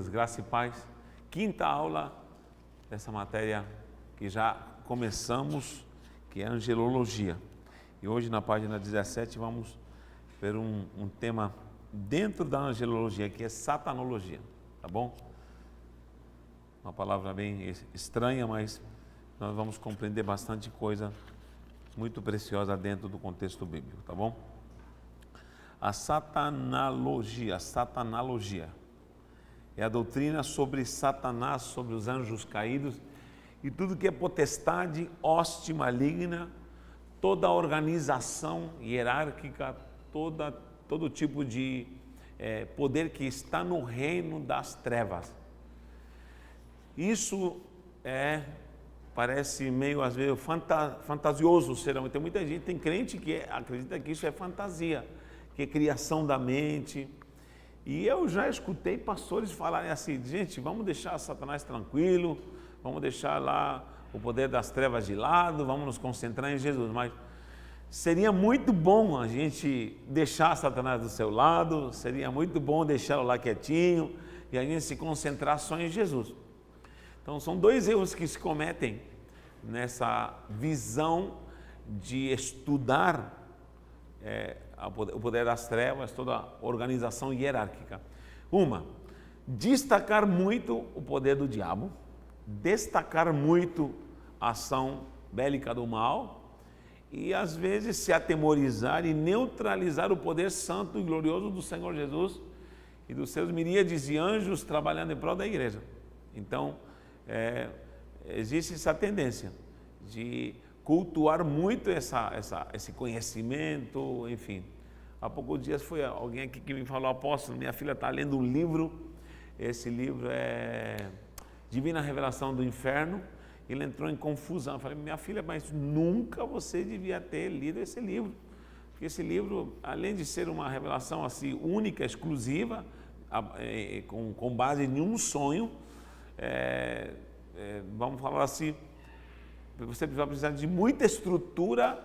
Graça e paz. Quinta aula dessa matéria que já começamos, que é angelologia. E hoje na página 17 vamos ver um tema dentro da angelologia, que é satanologia, tá bom? Uma palavra bem estranha, mas nós vamos compreender bastante coisa muito preciosa dentro do contexto bíblico, tá bom? A satanalogia é a doutrina sobre Satanás, sobre os anjos caídos e tudo que é potestade, hoste maligna, toda organização hierárquica, todo tipo de poder que está no reino das trevas. Isso parece meio, às vezes, fantasioso. Tem muita gente, tem crente que acredita que isso é fantasia, que é criação da mente. E eu já escutei pastores falarem assim: gente, vamos deixar Satanás tranquilo, vamos deixar lá o poder das trevas de lado, vamos nos concentrar em Jesus. Mas seria muito bom a gente deixar Satanás do seu lado, seria muito bom deixá-lo lá quietinho e a gente se concentrar só em Jesus. Então são dois erros que se cometem nessa visão de estudar o poder das trevas, toda a organização hierárquica. Destacar muito o poder do diabo, destacar muito a ação bélica do mal e às vezes se atemorizar e neutralizar o poder santo e glorioso do Senhor Jesus e dos seus miríades de anjos trabalhando em prol da igreja. Então, existe essa tendência de cultuar muito esse conhecimento, enfim. Há poucos dias foi alguém aqui que me falou: apóstolo, minha filha está lendo um livro, esse livro é Divina Revelação do Inferno, e ele entrou em confusão. Eu falei: minha filha, mas nunca você devia ter lido esse livro, porque esse livro, além de ser uma revelação assim única, exclusiva, com base em um sonho, vamos falar assim, você vai precisar de muita estrutura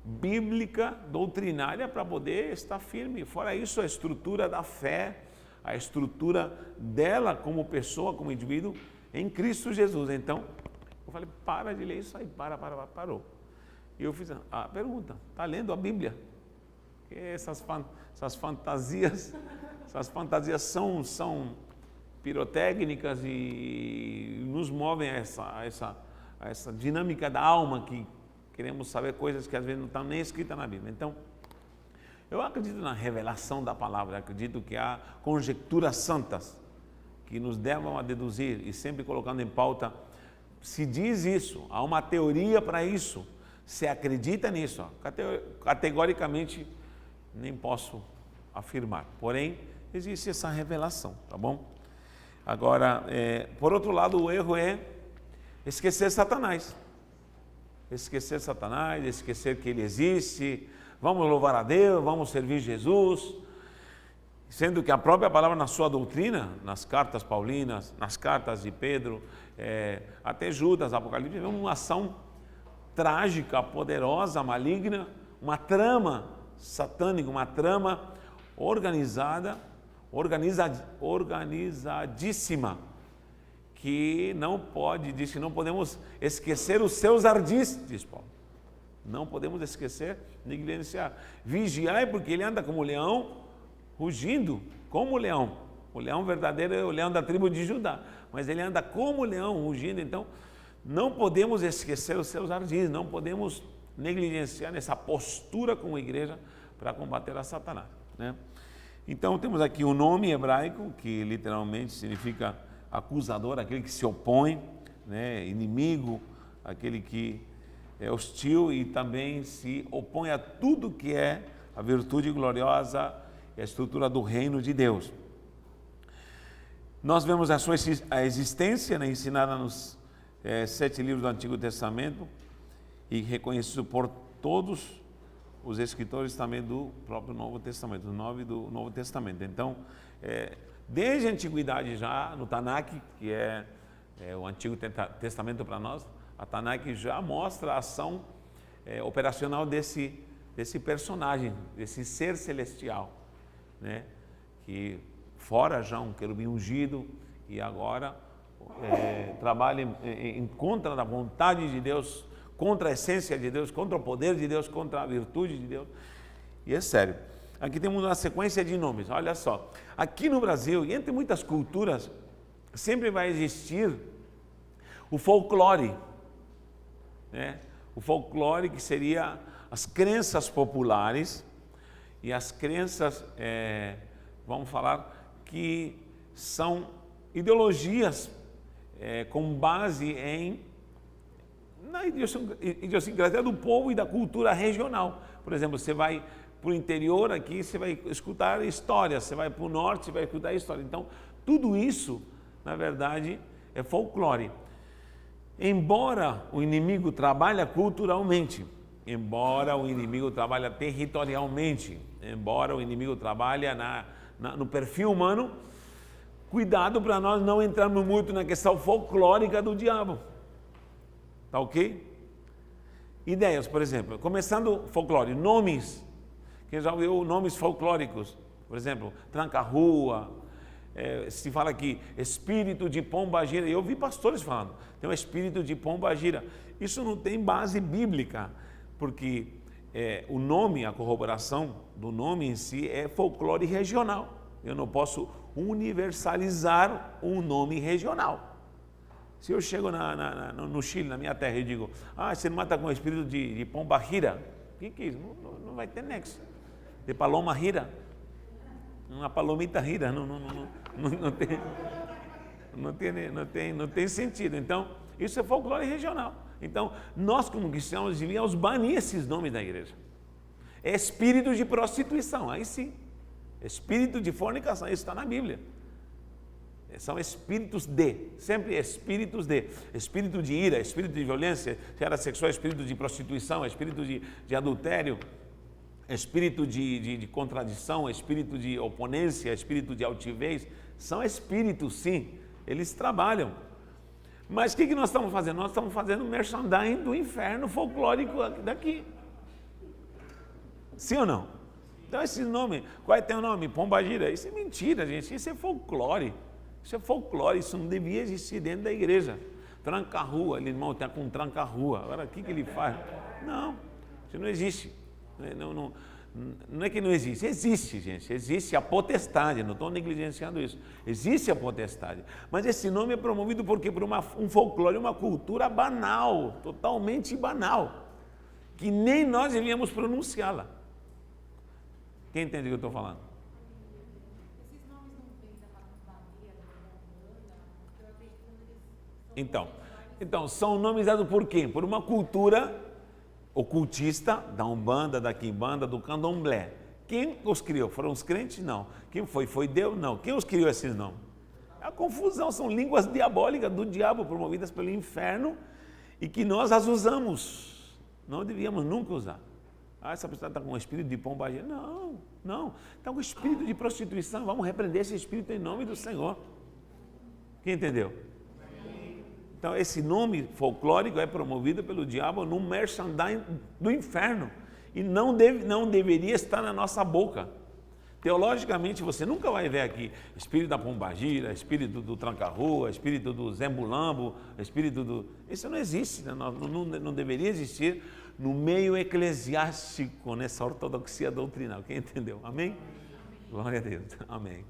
bíblica, doutrinária, para poder estar firme. Fora isso, a estrutura da fé, a estrutura dela como pessoa, como indivíduo em Cristo Jesus. Então, eu falei: para de ler isso aí, parou. E eu fiz a pergunta: está lendo a Bíblia? Porque essas fantasias são pirotécnicas e nos movem a essa dinâmica da alma, que queremos saber coisas que às vezes não estão nem escritas na Bíblia. Então, eu acredito na revelação da palavra, acredito que há conjecturas santas que nos levam a deduzir, e sempre colocando em pauta: se diz isso, há uma teoria para isso, se acredita nisso, categoricamente nem posso afirmar, porém existe essa revelação, tá bom? Agora, por outro lado, o erro é esquecer Satanás, esquecer que ele existe. Vamos louvar a Deus, vamos servir Jesus, sendo que a própria palavra, na sua doutrina, nas cartas paulinas, nas cartas de Pedro, até Judas, Apocalipse, vemos uma ação trágica, poderosa, maligna, uma trama satânica, uma trama organizadíssima, que não podemos esquecer os seus ardis, diz Paulo. Não podemos esquecer, negligenciar. Vigiai, porque ele anda como leão, rugindo como leão. O leão verdadeiro é o leão da tribo de Judá, mas ele anda como leão, rugindo. Então, não podemos esquecer os seus ardis, não podemos negligenciar nessa postura como igreja para combater a Satanás, né? Então, temos aqui o nome hebraico, que literalmente significa acusador, aquele que se opõe, né? Inimigo, aquele que é hostil e também se opõe a tudo que é a virtude gloriosa e a estrutura do reino de Deus. Nós vemos a existência, né, ensinada nos 7 livros do Antigo Testamento e reconhecido por todos os escritores também do próprio Novo Testamento, os 9 do Novo Testamento. Então, desde a antiguidade já, no Tanakh, que é o Antigo Testamento para nós, a Tanakh já mostra a ação operacional desse personagem, desse ser celestial, né, que fora já um querubim ungido, e agora trabalha em contra da vontade de Deus, contra a essência de Deus, contra o poder de Deus, contra a virtude de Deus. E é sério. Aqui temos uma sequência de nomes, olha só. Aqui no Brasil, e entre muitas culturas, sempre vai existir o folclore, né? O folclore, que seria as crenças populares e as crenças, vamos falar, que são ideologias com base na idiosincrasia do povo e da cultura regional. Por exemplo, você vai para o interior aqui, você vai escutar histórias, você vai para o norte, você vai escutar história. Então, tudo isso, na verdade, é folclore. Embora o inimigo trabalhe culturalmente, embora o inimigo trabalhe territorialmente, embora o inimigo trabalhe no perfil humano, cuidado para nós não entrarmos muito na questão folclórica do diabo. Tá ok? Ideias, por exemplo, começando folclore, nomes. Quem já ouviu nomes folclóricos? Por exemplo, tranca-rua, se fala aqui, espírito de pombagira. Eu ouvi pastores falando, tem um espírito de pombagira. Isso não tem base bíblica, porque o nome, a corroboração do nome em si é folclore regional. Eu não posso universalizar um nome regional. Se eu chego no Chile, na minha terra, e digo, você não mata com o espírito de pombagira, o que é isso? Não vai ter nexo. De paloma gira, uma palomita gira, não tem sentido. Então, isso é folclore regional. Então, nós como cristãos devíamos banir esses nomes da igreja. É espírito de prostituição, aí sim. Espírito de fornicação, isso está na Bíblia. São espíritos sempre espíritos espírito de ira, espírito de violência, se era sexual, espírito de prostituição, espírito de adultério, espírito de contradição, espírito de oponência, espírito de altivez. São espíritos, sim, eles trabalham. Mas o que nós estamos fazendo? Nós estamos fazendo merchandising do inferno folclórico daqui. Sim ou não? Então esse nome, qual é teu nome? Pombagira. Isso é mentira, gente, isso é folclore. Isso é folclore, isso não devia existir dentro da igreja. Tranca-rua, ele irmão está com tranca-rua. Agora o que ele faz? Não, isso não existe. Não é que não existe, existe, gente, existe a potestade, não estou negligenciando isso, existe a potestade, mas esse nome é promovido por um folclore, uma cultura banal, totalmente banal, que nem nós devíamos pronunciá-la. Quem entende o que eu estou falando? Esses nomes não vêm da bandeira, porque eu acredito que eles são... Então, são nomes dados por quem? Por uma cultura ocultista, da Umbanda, da Quimbanda, do Candomblé. Quem os criou? Foram os crentes? Não. Quem foi? Foi Deus? Não. Quem os criou esses nomes? A confusão, são línguas diabólicas do diabo, promovidas pelo inferno, e que nós as usamos. Não devíamos nunca usar. Essa pessoa está com um espírito de pombagira. Não. Está com espírito de prostituição. Vamos repreender esse espírito em nome do Senhor. Quem entendeu? Então, esse nome folclórico é promovido pelo diabo no merchandising do inferno e não deveria estar na nossa boca. Teologicamente, você nunca vai ver aqui espírito da pombagira, espírito do tranca-rua, espírito do zembulambo, espírito do... Isso não existe, não deveria existir no meio eclesiástico, nessa ortodoxia doutrinal. Quem entendeu? Amém? Glória a Deus. Amém.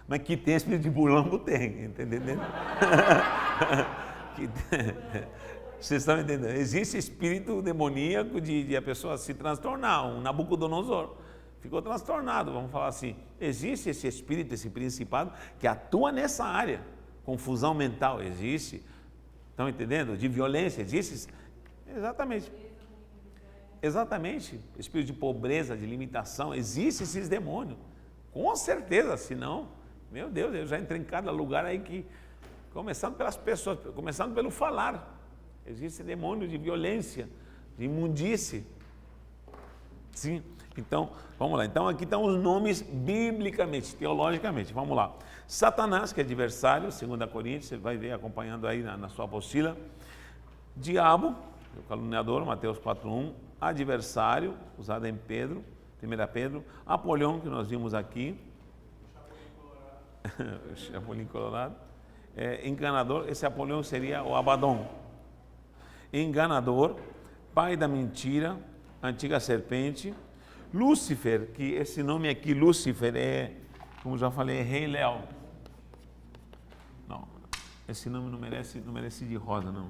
Mas que tem espírito de bulambo, tem, entendeu? Vocês estão entendendo? Existe espírito demoníaco de a pessoa se transtornar, um Nabucodonosor. Ficou transtornado, vamos falar assim. Existe esse espírito, esse principado que atua nessa área. Confusão mental existe. Estão entendendo? De violência existe. Exatamente. Espírito de pobreza, de limitação. Existem esses demônios. Com certeza, senão, meu Deus, eu já entrei em cada lugar aí que, começando pelas pessoas, começando pelo falar. Existe demônio de violência, de imundície. Sim. Então, vamos lá. Então, aqui estão os nomes biblicamente, teologicamente. Vamos lá. Satanás, que é adversário, 2 Coríntios, você vai ver acompanhando aí na sua apostila. Diabo, o caluniador, Mateus 4:1. Adversário, usado em Pedro, 1 Pedro. Apolion, que nós vimos aqui. Chapolin colorado. Enganador, esse Apolião seria o Abaddon. Enganador, pai da mentira, antiga serpente. Lúcifer, que esse nome aqui, Lúcifer, como já falei, é Rei Léo. Não, esse nome não merece de rosa, não.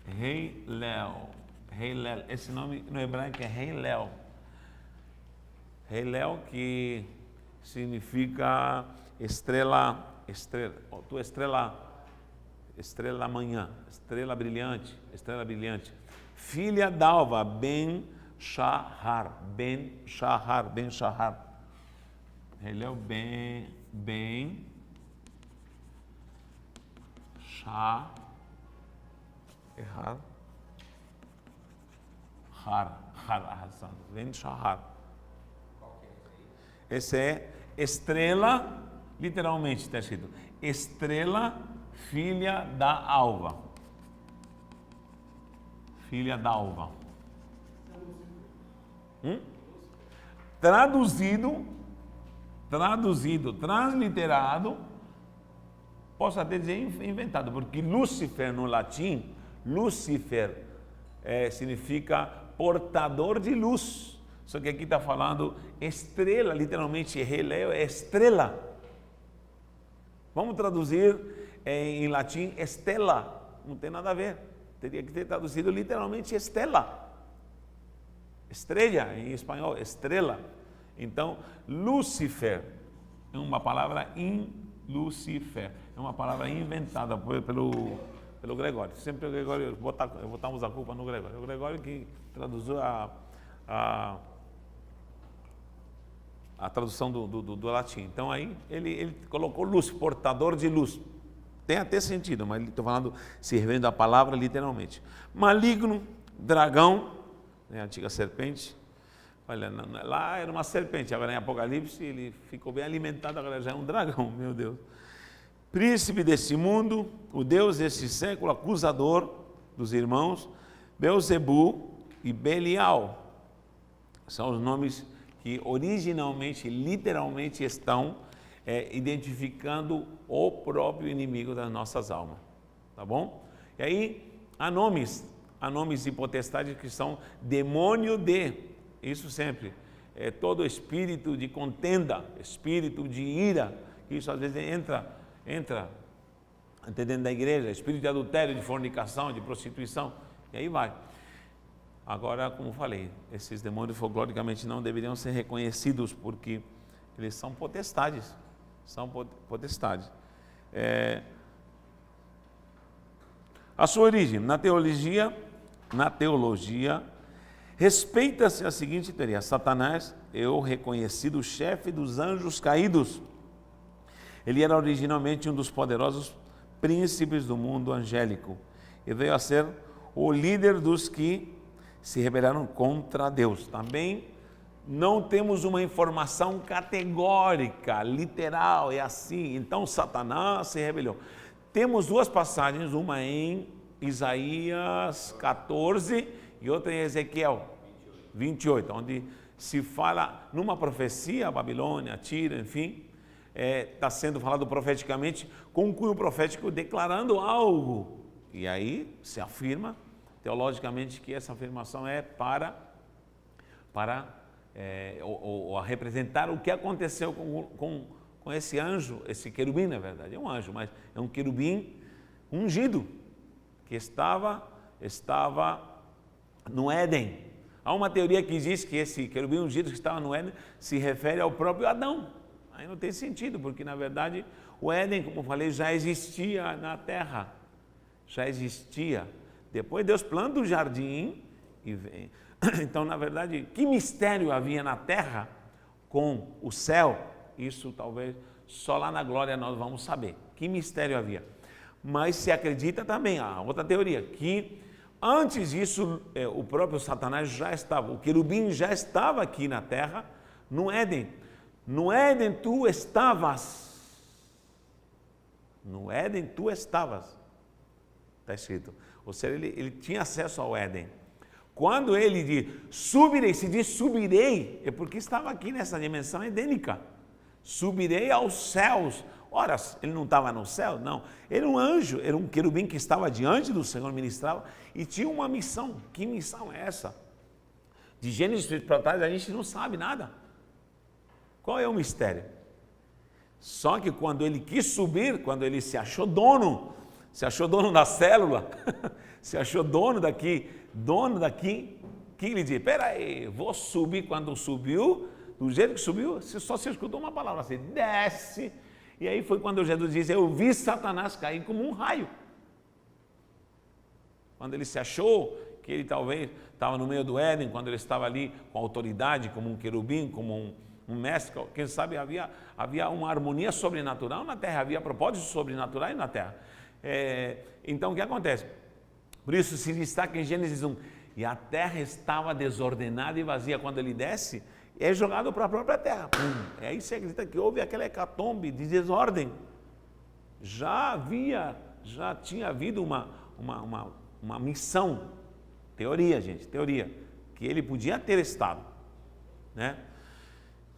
Rei Léo. Rei Léo. Esse nome no hebraico é Rei Léo. Rei Léo, que significa estrela, tua estrela amanhã, estrela brilhante. Filha d'alva, Ben Shahar. Ele é o Ben Shahar. Ben Shahar. Esse é estrela, literalmente está escrito, estrela, filha da alva. Filha da alva. Traduzido, transliterado, posso até dizer inventado, porque Lúcifer no latim, Lúcifer significa portador de luz. Só que aqui está falando estrela, literalmente, Rei Léo é estrela. Vamos traduzir em latim estela, não tem nada a ver. Teria que ter traduzido literalmente estela. Estrela, em espanhol, estrela. Então, Lúcifer é uma palavra Lucifer, é uma palavra inventada pelo Gregório. Sempre o Gregório, botamos a culpa no Gregório. O Gregório que traduziu a tradução do latim. Então aí ele colocou luz, portador de luz. Tem até sentido, mas estou falando, se referindo à palavra literalmente. Maligno, dragão, a antiga serpente. Olha, lá era uma serpente, agora em Apocalipse ele ficou bem alimentado, agora já é um dragão, meu Deus. Príncipe desse mundo, o Deus desse século, acusador dos irmãos, Beelzebu e Belial. São os nomes que originalmente, literalmente estão identificando o próprio inimigo das nossas almas, tá bom? E aí há nomes e potestades que são demônio de, isso sempre, todo espírito de contenda, espírito de ira, que isso às vezes entra dentro da igreja, espírito de adultério, de fornicação, de prostituição, e aí vai. Agora, como falei, esses demônios folcloricamente não deveriam ser reconhecidos porque eles são potestades. A sua origem, na teologia, respeita-se a seguinte teoria: Satanás é o reconhecido chefe dos anjos caídos. Ele era originalmente um dos poderosos príncipes do mundo angélico e veio a ser o líder dos que se rebelaram contra Deus. Também não temos uma informação categórica, literal, é assim. Então Satanás se rebelou. Temos duas passagens, uma em Isaías 14 e outra em Ezequiel 28, onde se fala numa profecia, a Babilônia, Tiro, enfim, está sendo falado profeticamente, com um cunho profético declarando algo. E aí se afirma teologicamente que essa afirmação é para representar o que aconteceu com esse anjo, esse querubim, na verdade, é um anjo, mas é um querubim ungido, que estava no Éden. Há uma teoria que diz que esse querubim ungido que estava no Éden se refere ao próprio Adão. Aí não tem sentido, porque na verdade o Éden, como eu falei, já existia na terra, já existia. Depois Deus planta o jardim e vem. Então, na verdade, que mistério havia na terra com o céu? Isso talvez só lá na glória nós vamos saber. Que mistério havia? Mas se acredita também, a outra teoria, que antes disso o próprio Satanás já estava, o querubim já estava aqui na terra, no Éden. No Éden tu estavas. No Éden tu estavas. Está escrito. Ou seja, ele tinha acesso ao Éden. Quando ele diz subirei, se diz subirei, é porque estava aqui nessa dimensão edênica. Subirei aos céus. Ora, ele não estava no céu? Não. Ele era um anjo, era um querubim que estava diante do Senhor, ministrava, e tinha uma missão. Que missão é essa? De Gênesis para trás a gente não sabe nada. Qual é o mistério? Só que quando ele quis subir, quando ele se achou dono da célula, se achou dono daqui, que ele disse, peraí, vou subir. Quando subiu, do jeito que subiu, só se escutou uma palavra assim, desce. E aí foi quando Jesus disse, eu vi Satanás cair como um raio. Quando ele se achou que ele talvez estava no meio do Éden, quando ele estava ali com autoridade, como um querubim, como um mestre, quem sabe havia uma harmonia sobrenatural na terra, havia propósitos sobrenaturais na terra. Então o que acontece? Por isso se destaca em Gênesis 1, e a terra estava desordenada e vazia. Quando ele desce, é jogado para a própria terra. Aí você acredita que houve aquela hecatombe de desordem. Já tinha havido uma missão, teoria, gente, teoria, que ele podia ter estado, né?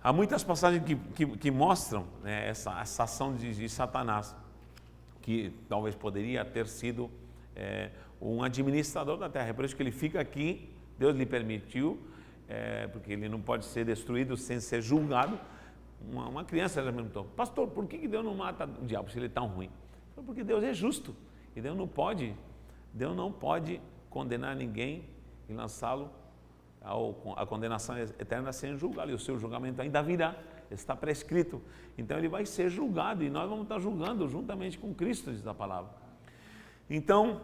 Há muitas passagens que mostram, né, essa ação de Satanás, que talvez poderia ter sido um administrador da terra. É por isso que ele fica aqui, Deus lhe permitiu, porque ele não pode ser destruído sem ser julgado. Uma criança já me perguntou, pastor, por que Deus não mata o diabo se ele é tão ruim? Porque Deus é justo, e Deus não pode condenar ninguém e lançá-lo a condenação eterna sem julgá-lo, e o seu julgamento ainda virá, está prescrito. Então ele vai ser julgado, e nós vamos estar julgando juntamente com Cristo, diz a palavra. Então,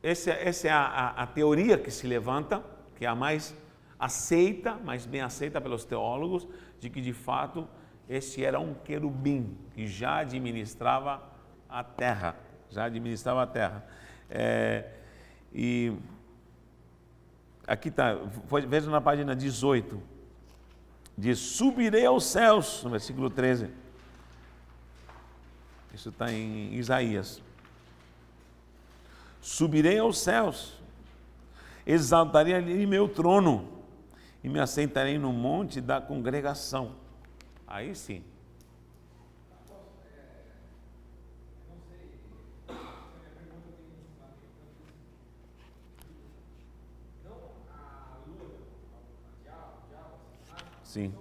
essa é a teoria que se levanta, que é a mais aceita, mais bem aceita pelos teólogos, de que de fato esse era um querubim que já administrava a terra, e aqui está, veja na página 18, diz, subirei aos céus, no versículo 13, isso está em Isaías, subirei aos céus, exaltarei ali meu trono, e me assentarei no monte da congregação. Aí sim. Sim.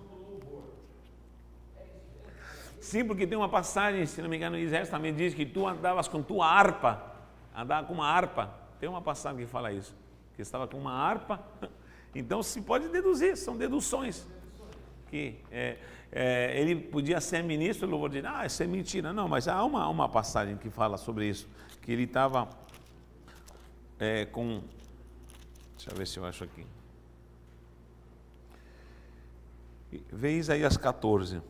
Sim, porque tem uma passagem, se não me engano, Isaías também diz que tu andavas com tua harpa, andava com uma harpa. Tem uma passagem que fala isso, que estava com uma harpa. Então se pode deduzir, são deduções. Que ele podia ser ministro, eu vou dizer, isso é mentira. Não, mas há uma passagem que fala sobre isso, que ele estava com... Deixa eu ver se eu acho aqui. Vê Isaías 14.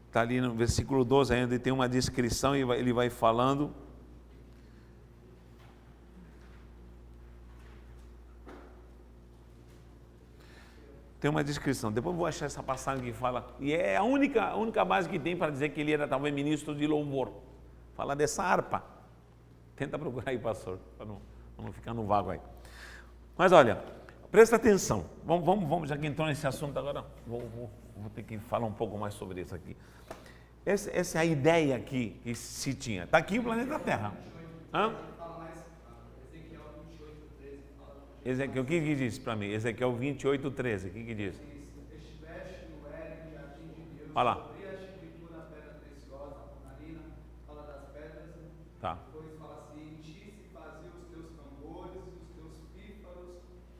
Está ali no versículo 12 ainda, tem uma descrição e ele vai falando. Tem uma descrição, depois eu vou achar essa passagem que fala, e é a única base que tem para dizer que ele era talvez ministro de louvor. Fala dessa harpa. Tenta procurar aí, pastor, para não ficar no vago aí. Mas olha, presta atenção. Vamos, já que entrou nesse assunto agora, vou ter que falar um pouco mais sobre isso aqui. Essa é a ideia que se tinha. Está aqui o planeta Terra. Ezequiel, o que diz para mim? Ezequiel 28:13, o que diz? Estiveste no Éden, jardim de Deus. Olha lá. Tá. Depois fala assim, em ti se faziam os teus tambores e os teus pífaros,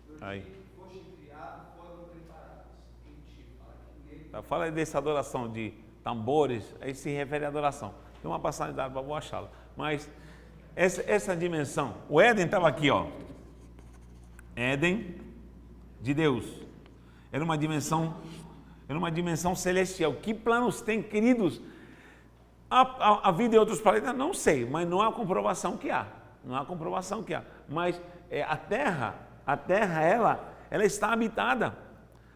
no Aí. dia que foste criado, foram preparados. Em ti, fala que nele... Tá, fala aí dessa adoração de tambores, aí se refere à adoração. Tem uma passagem da harpa, vou achá-la. Mas essa dimensão, o Éden estava aqui, ó. Éden de Deus. Era uma dimensão celestial. Que planos tem, queridos? A vida em outros planetas, não sei, mas não há comprovação que há. Mas a Terra, ela está habitada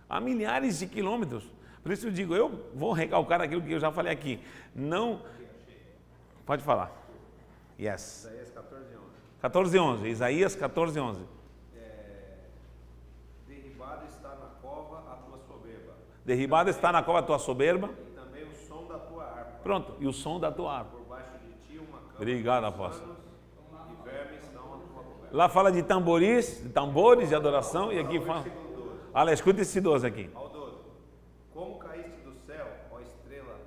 há milhares de quilômetros. Por isso eu digo, eu vou recalcar aquilo que eu já falei aqui. Não, pode falar. Yes. Isaías 14:11. 14:11. Isaías 14:11. Derribado está na cova a tua soberba, Derribada está na cova a tua soberba. e também o som da tua harpa. Pronto. E o som da tua harpa. Por baixo de ti uma cama Obrigado, de apóstolo. gusanos e vermes são a tua coberta. Lá fala de tambores de adoração. E aqui fala... Versículo 12. Olha, escuta esse 12 aqui. Ao 12. Como caíste do céu, ó estrela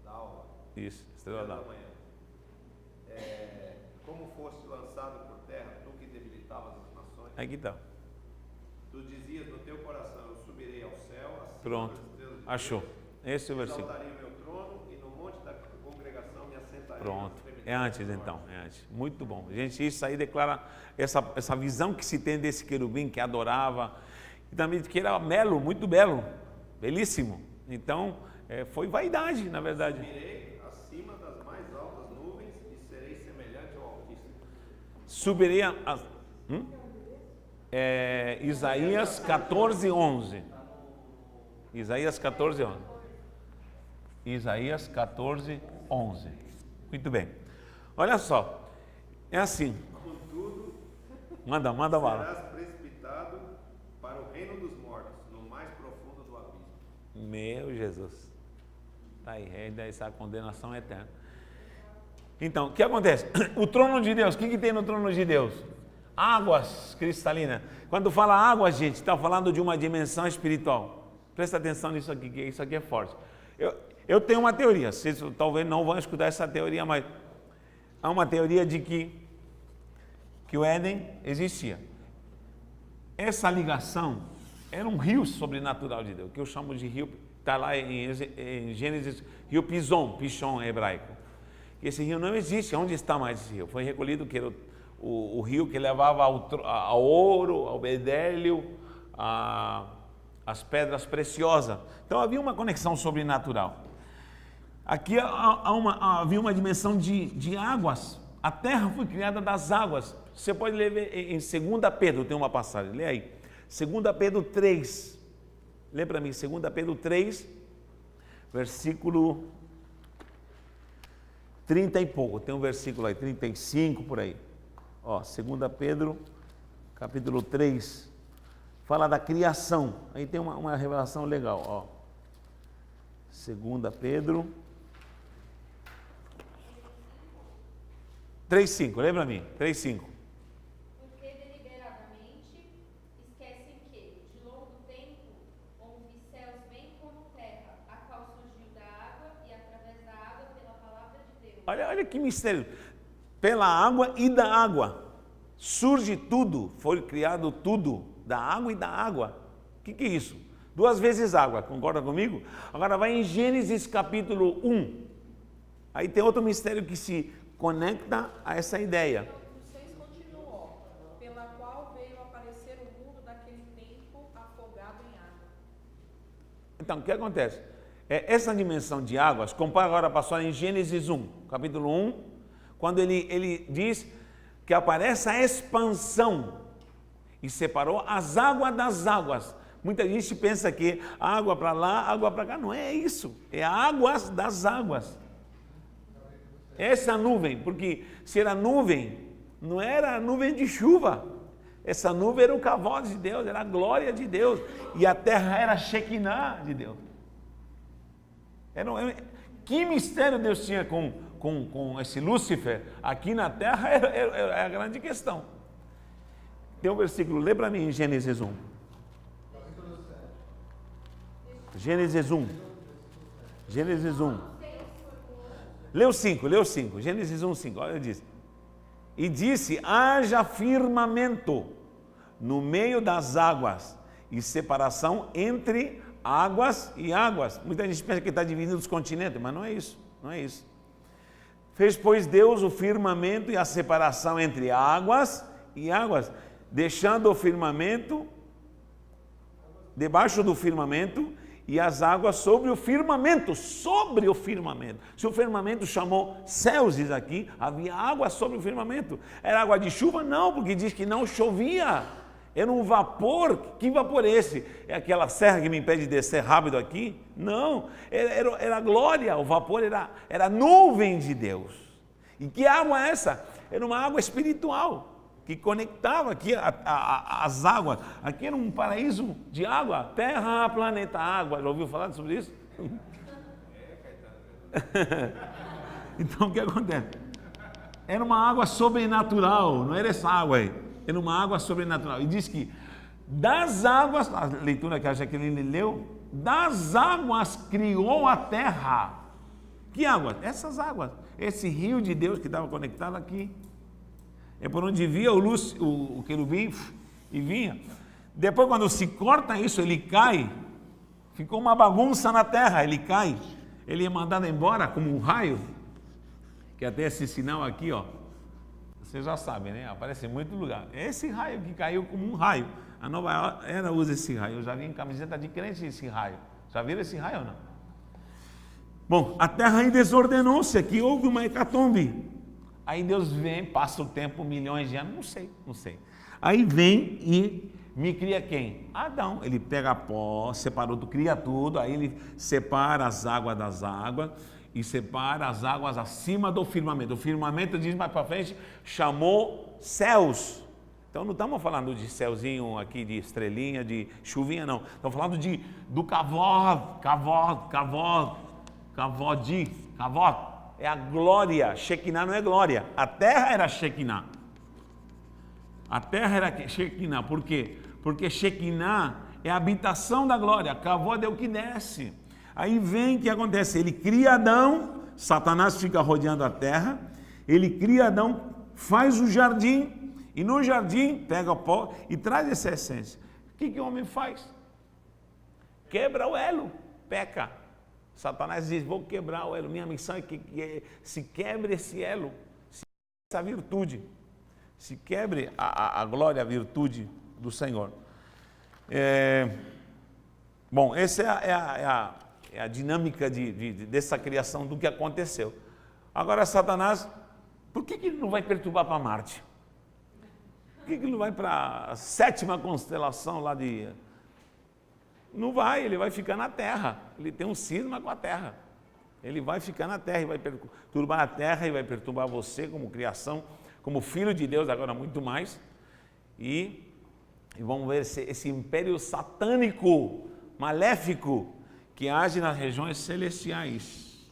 da alva, Isso. Estrela da da... manhã. Como foste lançado por terra, tu que debilitavas as nações. Aqui está. Tu dizias no teu coração, eu subirei ao céu, acima Pronto. das estrelas de Achou. Deus. Esse é o versículo. Exaltarei o meu trono e no monte da congregação me assentarei. Pronto. nas extremidades É antes do então. norte. É antes. Muito bom. Gente, isso aí declara essa visão que se tem desse querubim que adorava. E também que era belo, muito belo. Belíssimo. Então, foi vaidade, na verdade. Subirei acima das mais altas nuvens e serei semelhante ao Altíssimo. Subirei Isaías 14:11. Isaías 14:11. Isaías 14:11. Muito bem. Olha só. É assim. Contudo, Manda bala. serás precipitado para o reino dos mortos, no mais profundo do abismo. Meu Jesus. Está aí, essa condenação eterna. Então, o que acontece? O trono de Deus, o que tem no trono de Deus? Águas cristalinas. Quando fala águas, gente, está falando de uma dimensão espiritual. Presta atenção nisso aqui, que isso aqui é forte. Eu tenho uma teoria, vocês talvez não vão escutar essa teoria, mas há uma teoria de que o Éden existia. Essa ligação era um rio sobrenatural de Deus, que eu chamo de rio, está lá em Gênesis, rio Pison em hebraico. Esse rio não existe. Onde está mais esse rio? Foi recolhido, que era o rio que levava ao ouro, ao bedélio, às pedras preciosas. Então havia uma conexão sobrenatural. Aqui havia uma dimensão de águas. A terra foi criada das águas. Você pode ler em 2 Pedro, tem uma passagem, lê aí. 2 Pedro 3. Lê para mim, 2 Pedro 3, versículo 30 e pouco. Tem um versículo aí, 35 por aí. Ó, 2 Pedro, capítulo 3, fala da criação. Aí tem uma revelação legal, ó. 2 Pedro 3,5, lembra mim? 3,5. Porque deliberadamente esquecem que, de longo tempo, houve céus bem como terra, a qual surgiu da água e através da água pela palavra de Deus. Olha que mistério. Pela água e da água. Surge tudo, foi criado tudo, da água e da água. O que é isso? 2 vezes água, concorda comigo? Agora vai em Gênesis capítulo 1. Aí tem outro mistério que se conecta a essa ideia. O 6 continuou, pela qual veio aparecer o mundo daquele tempo afogado em água. Então, o que acontece? Essa dimensão de águas, compara agora, pastor, em Gênesis 1, capítulo 1, quando ele diz que aparece a expansão e separou as águas das águas. Muita gente pensa que água para lá, água para cá. Não é isso, é águas das águas. Essa nuvem, porque se era nuvem, não era nuvem de chuva. Essa nuvem era o cavalo de Deus, era a glória de Deus. E a terra era a Shekinah de Deus. Que mistério Deus tinha com esse Lúcifer aqui na terra é a grande questão. Tem um versículo, lê para mim em Gênesis 1. Gênesis 1. Gênesis 1. Leu 5. Gênesis 1, 5. Olha, diz. E disse: haja firmamento no meio das águas e separação entre águas e águas. Muita gente pensa que está dividindo os continentes, mas não é isso. Não é isso. Fez, pois, Deus o firmamento e a separação entre águas e águas, deixando o firmamento, debaixo do firmamento, e as águas sobre o firmamento, Se o firmamento chamou céus, diz aqui, havia água sobre o firmamento. Era água de chuva? Não, porque diz que não chovia. Era um vapor. Que vapor é esse? É aquela serra que me impede de descer rápido aqui? Não, era glória, o vapor era nuvem de Deus. E que água é essa? era uma água espiritual, que conectava aqui as águas. Aqui era um paraíso de água, terra, planeta, água. Já ouviu falar sobre isso? Então o que acontece? Era uma água sobrenatural, não era essa água aí, era uma água sobrenatural. E diz que das águas, a leitura que a Jaqueline leu, das águas criou a terra. Que água? Essas águas, esse rio de Deus que estava conectado aqui. É por onde via o querubim e vinha. Depois, quando se corta isso, ele cai. Ficou uma bagunça na terra, ele cai. Ele é mandado embora como um raio. Que até esse sinal aqui, ó. Vocês já sabem, né? Aparece em muito lugar. Esse raio que caiu como um raio. A Nova Era usa esse raio. Eu já vi em camiseta de crente esse raio. Já viram esse raio ou não? Bom, a terra aí desordenou-se. Aqui houve uma hecatombe. Aí Deus vem, passa o tempo, milhões de anos, não sei. Aí vem e me cria quem? Adão. Ele pega pó, separou, cria tudo, aí ele separa as águas das águas e separa as águas acima do firmamento. O firmamento, diz mais para frente, chamou céus. Então não estamos falando de céuzinho aqui, de estrelinha, de chuvinha, não. Estamos falando do kavod. É a glória. Shekinah não é glória. A terra era Shekinah. A terra era Shekinah. Por quê? Porque Shekinah é a habitação da glória. Kavod é o que desce. Aí vem o que acontece. Ele cria Adão. Satanás fica rodeando a terra. Ele cria Adão, faz o jardim. E no jardim pega o pó e traz essa essência. O que o homem faz? Quebra o elo. Peca. Satanás diz, vou quebrar o elo. Minha missão é que se quebre esse elo, se quebre essa virtude, se quebre a glória, a virtude do Senhor. Bom, essa é a dinâmica dessa criação, do que aconteceu. Agora Satanás, por que ele não vai perturbar para Marte? Por que ele não vai para a 7ª constelação lá de... Não vai, ele vai ficar na terra. Ele tem um cisma com a terra. Ele vai ficar na terra e vai perturbar a terra e vai perturbar você como criação, como filho de Deus, agora muito mais. E vamos ver esse império satânico, maléfico, que age nas regiões celestiais.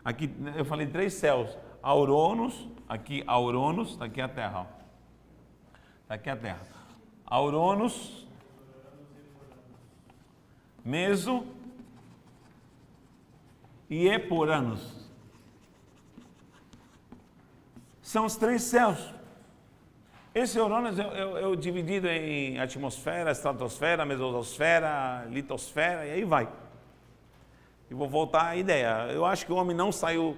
Aqui eu falei 3 céus. Auranos, aqui Auranos, está aqui a terra. Está aqui a terra. Auranos, Meso e Eporanos. São os 3 céus. Esse Uranus é dividido em atmosfera, estratosfera, mesosfera, litosfera, e aí vai. E vou voltar à ideia. Eu acho que o homem não saiu,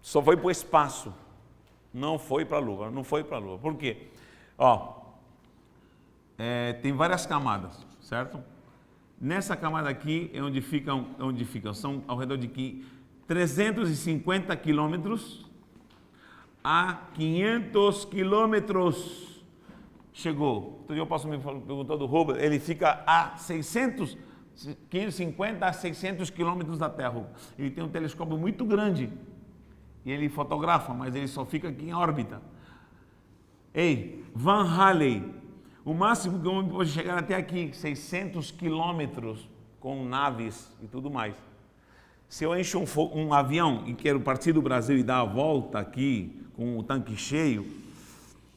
só foi para o espaço. Não foi para a Lua, não foi para a Lua. Por quê? Tem várias camadas, certo? Nessa camada aqui é onde ficam, são ao redor de 350 quilômetros a 500 quilômetros. Chegou. Outro dia o pastor me perguntou do Rubens, ele fica a 550 a 600 quilômetros da Terra. Ele tem um telescópio muito grande e ele fotografa, mas ele só fica aqui em órbita. Van Halley. O máximo que o homem pode chegar até aqui, 600 quilômetros, com naves e tudo mais. Se eu encho um avião e quero partir do Brasil e dar a volta aqui, com o tanque cheio,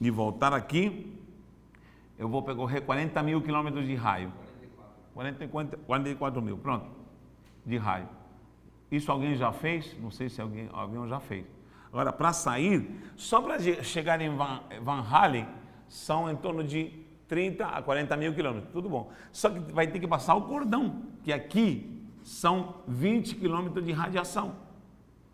e voltar aqui, eu vou percorrer 40 mil quilômetros de raio. 44 mil, pronto, de raio. Isso alguém já fez? Não sei se alguém já fez. Agora, para sair, só para chegar em Van Halen, são em torno de 30 a 40 mil quilômetros, tudo bom. Só que vai ter que passar o cordão, que aqui são 20 quilômetros de radiação.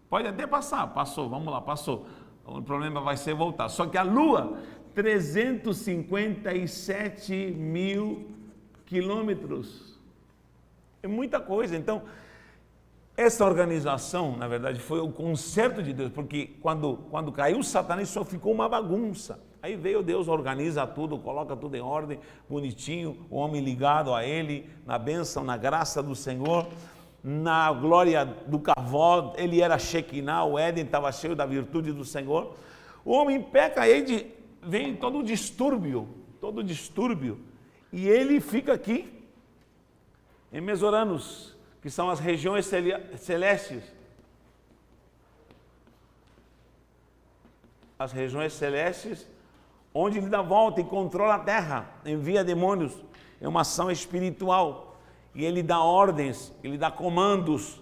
Pode até passar, passou, vamos lá, passou. O problema vai ser voltar. Só que a Lua, 357 mil quilômetros. É muita coisa. Então, essa organização, na verdade, foi o concerto de Deus, porque quando caiu Satanás, só ficou uma bagunça. Aí veio Deus, organiza tudo, coloca tudo em ordem, bonitinho, o homem ligado a Ele, na bênção, na graça do Senhor, na glória do Kavod. Ele era Shekinah, o Éden estava cheio da virtude do Senhor. O homem peca, aí vem todo o distúrbio, e ele fica aqui, em Mesoranos, que são as regiões celestes. As regiões celestes, onde ele dá volta e controla a terra, envia demônios, é uma ação espiritual, e ele dá ordens, ele dá comandos,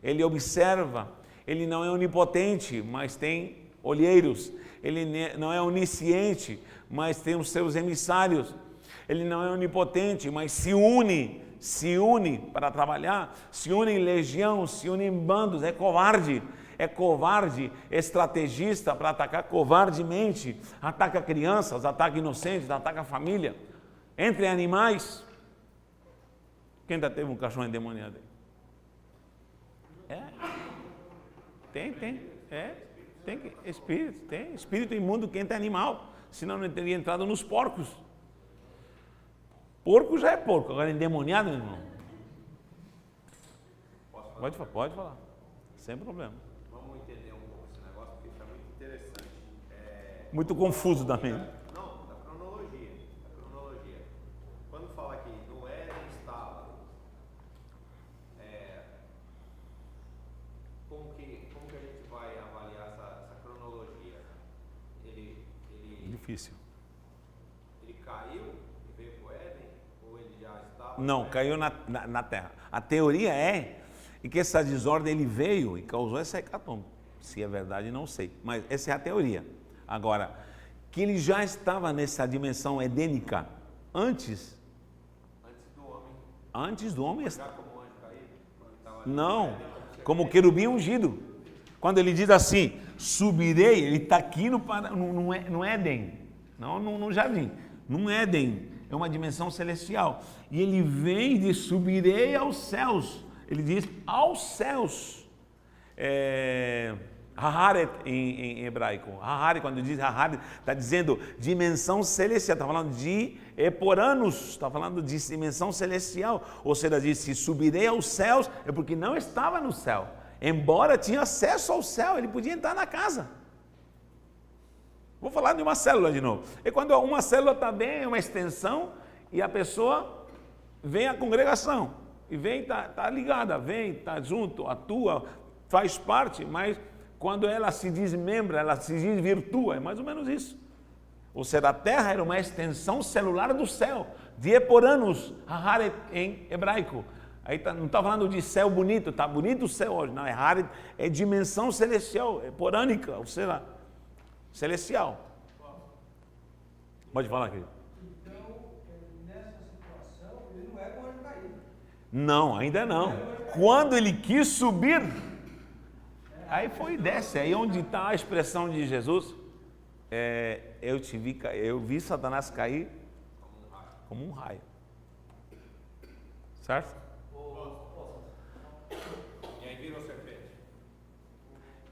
ele observa, ele não é onipotente, mas tem olheiros, ele não é onisciente, mas tem os seus emissários, ele não é onipotente, mas se une para trabalhar, se une em legião, se une em bandos, é covarde, estrategista para atacar covardemente, ataca crianças, ataca inocentes, ataca a família, entre animais. Quem já teve um cachorro endemoniado aí? Tem espírito imundo que entra animal, senão não teria entrado nos porcos. Porco já é porco, agora endemoniado, meu irmão. Pode falar, sem problema. Vamos entender um pouco esse negócio, porque isso é muito interessante. Muito confuso também. Não, da cronologia. Quando fala que no Éden estava, como que a gente vai avaliar essa cronologia? Difícil. Ele caiu e veio para o Éden? Ou ele já estava? Não, caiu na terra. A teoria é que essa desordem ele veio e causou essa hecatombe. Se é verdade, não sei. Mas essa é a teoria. Agora, que ele já estava nessa dimensão edênica antes do homem. Antes do homem. Já como anjo caído? Quando estava Não, como querubim ungido. Quando ele diz assim, subirei, ele está aqui no Éden, não no jardim, no Éden, é uma dimensão celestial. E ele vem e diz, subirei aos céus. Ele diz, aos céus. Haharet em hebraico. Haharet, quando diz Haharet, está dizendo dimensão celestial, está falando de eporanos, está falando de dimensão celestial. Ou seja, diz, se subirei aos céus, é porque não estava no céu. Embora tinha acesso ao céu, ele podia entrar na casa. Vou falar de uma célula de novo. E quando uma célula está bem, é uma extensão, e a pessoa vem à congregação, e vem, está ligada, vem, está junto, atua, faz parte, mas quando ela se desmembra, ela se desvirtua, é mais ou menos isso. Ou seja, a terra era uma extensão celular do céu, de eporanos, Haharet em hebraico. Aí não está falando de céu bonito, está bonito o céu hoje, não, Haharet é dimensão celestial, eporânica, ou seja, celestial. Pode falar, querido. Então, nessa situação, ele não era um anjo caído. Não, ainda não. Quando ele quis subir, aí foi e desce. Aí onde está a expressão de Jesus, eu vi Satanás cair como um raio. Certo? E aí virou serpente.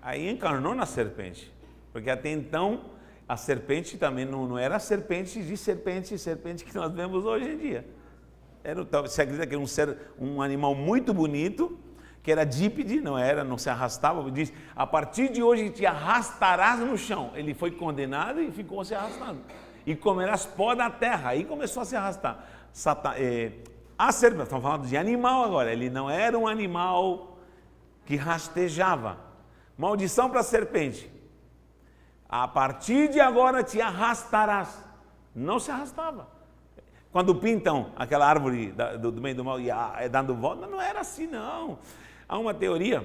Aí encarnou na serpente. Porque até então a serpente também não era a serpente que nós vemos hoje em dia. Você acredita que era um animal muito bonito, que era dípede, não se arrastava, diz, a partir de hoje te arrastarás no chão. Ele foi condenado e ficou se arrastando. E comerás pó da terra. Aí começou a se arrastar. A serpente, estamos falando de animal agora, ele não era um animal que rastejava. Maldição para a serpente. A partir de agora te arrastarás. Não se arrastava. Quando pintam aquela árvore do bem e do mal e dando volta, não era assim, não. Há uma teoria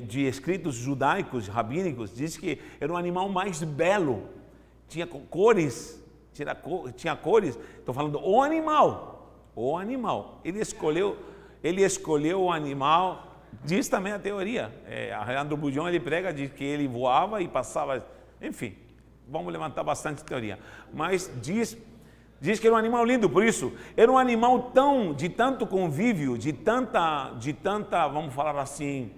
de escritos judaicos, rabínicos, diz que era um animal mais belo, tinha cores, estou falando o animal. Ele escolheu o animal, diz também a teoria. Alejandro Bujon, ele prega, diz que ele voava e passava, enfim, vamos levantar bastante teoria. Mas diz que era um animal lindo, por isso, era um animal de tanto convívio, de tanta, vamos falar assim,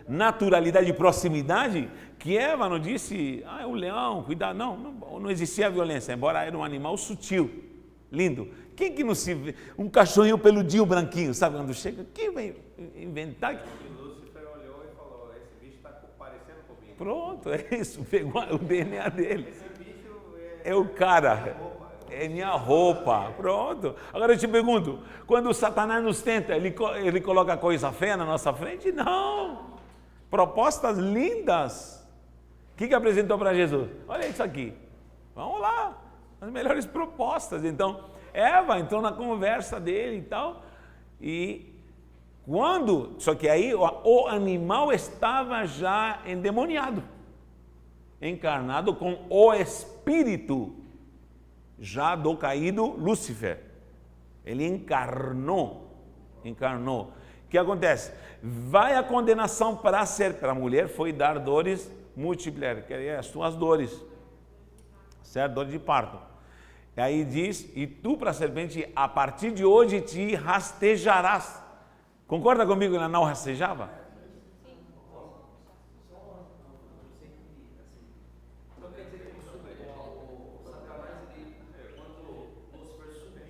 naturalidade e proximidade, que Eva não disse, é o leão, cuidado, não existia violência, embora era um animal sutil, lindo. Quem que não se vê? Um cachorrinho peludinho branquinho, sabe quando chega? Quem vai inventar? E Lúcifer olhou e falou, esse bicho está parecendo comigo. Pronto, é isso, pegou o DNA dele. Esse bicho É o cara, é minha roupa, pronto. Agora eu te pergunto, quando o Satanás nos tenta, ele coloca coisa feia na nossa frente? Não. Propostas lindas. O que apresentou para Jesus? Olha isso aqui. Vamos lá, as melhores propostas. Então, Eva entrou na conversa dele e tal, só que aí o animal estava já endemoniado, encarnado com o espírito já do caído Lúcifer. Ele encarnou. O que acontece? Vai a condenação para a mulher, foi dar dores múltiplas, que é as suas dores, certo? Dor de parto. E aí diz, e tu para a serpente, a partir de hoje te rastejarás. Concorda comigo que ela não rastejava? Então quer dizer que o Satanás, quando Lúcifer subiu,